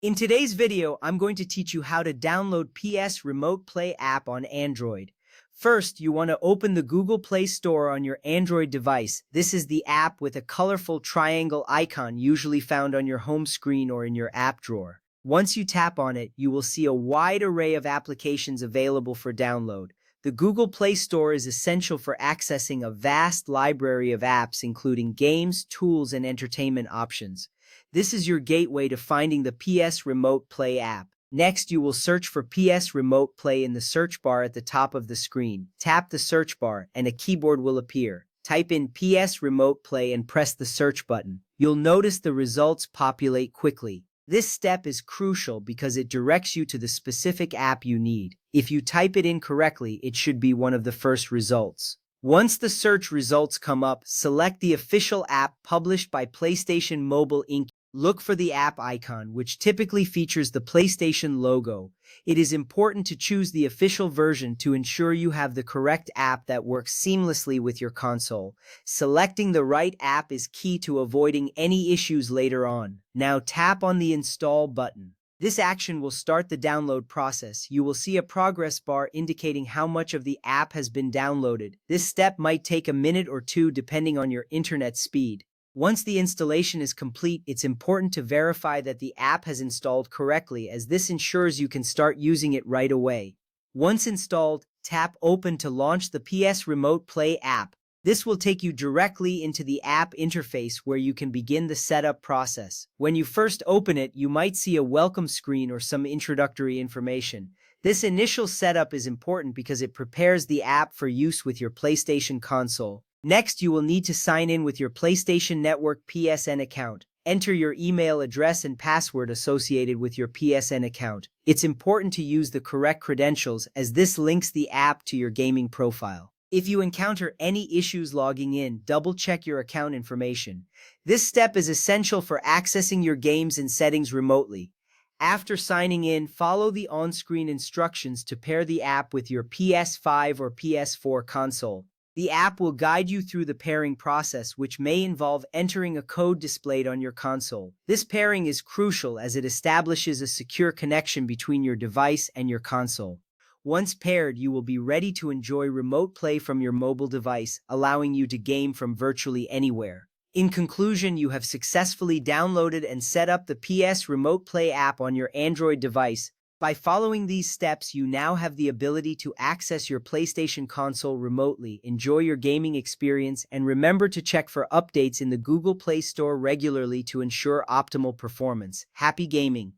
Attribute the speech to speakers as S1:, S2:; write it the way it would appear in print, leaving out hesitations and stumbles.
S1: In today's video, I'm going to teach you how to download PS Remote Play app on Android. First, you want to open the Google Play Store on your Android device. This is the app with a colorful triangle icon usually found on your home screen or in your app drawer. Once you tap on it, you will see a wide array of applications available for download. The Google Play Store is essential for accessing a vast library of apps, including games, tools, and entertainment options. This is your gateway to finding the PS Remote Play app. Next, you will search for PS Remote Play in the search bar at the top of the screen. Tap the search bar, and a keyboard will appear. Type in PS Remote Play and press the search button. You'll notice the results populate quickly. This step is crucial because it directs you to the specific app you need. If you type it in correctly, it should be one of the first results. Once the search results come up, select the official app published by PlayStation Mobile Inc. Look for the app icon, which typically features the PlayStation logo. It is important to choose the official version to ensure you have the correct app that works seamlessly with your console. Selecting the right app is key to avoiding any issues later on. Now tap on the Install button. This action will start the download process. You will see a progress bar indicating how much of the app has been downloaded. This step might take a minute or two depending on your internet speed. Once the installation is complete, it's important to verify that the app has installed correctly, as this ensures you can start using it right away. Once installed, tap Open to launch the PS Remote Play app. This will take you directly into the app interface where you can begin the setup process. When you first open it, you might see a welcome screen or some introductory information. This initial setup is important because it prepares the app for use with your PlayStation console. Next, you will need to sign in with your PlayStation Network PSN account. Enter your email address and password associated with your PSN account. It's important to use the correct credentials, as this links the app to your gaming profile. If you encounter any issues logging in, double-check your account information. This step is essential for accessing your games and settings remotely. After signing in, follow the on-screen instructions to pair the app with your PS5 or PS4 console. The app will guide you through the pairing process, which may involve entering a code displayed on your console. This pairing is crucial as it establishes a secure connection between your device and your console. Once paired, you will be ready to enjoy remote play from your mobile device, allowing you to game from virtually anywhere. In conclusion, you have successfully downloaded and set up the PS Remote Play app on your Android device. By following these steps, you now have the ability to access your PlayStation console remotely, enjoy your gaming experience, and remember to check for updates in the Google Play Store regularly to ensure optimal performance. Happy gaming!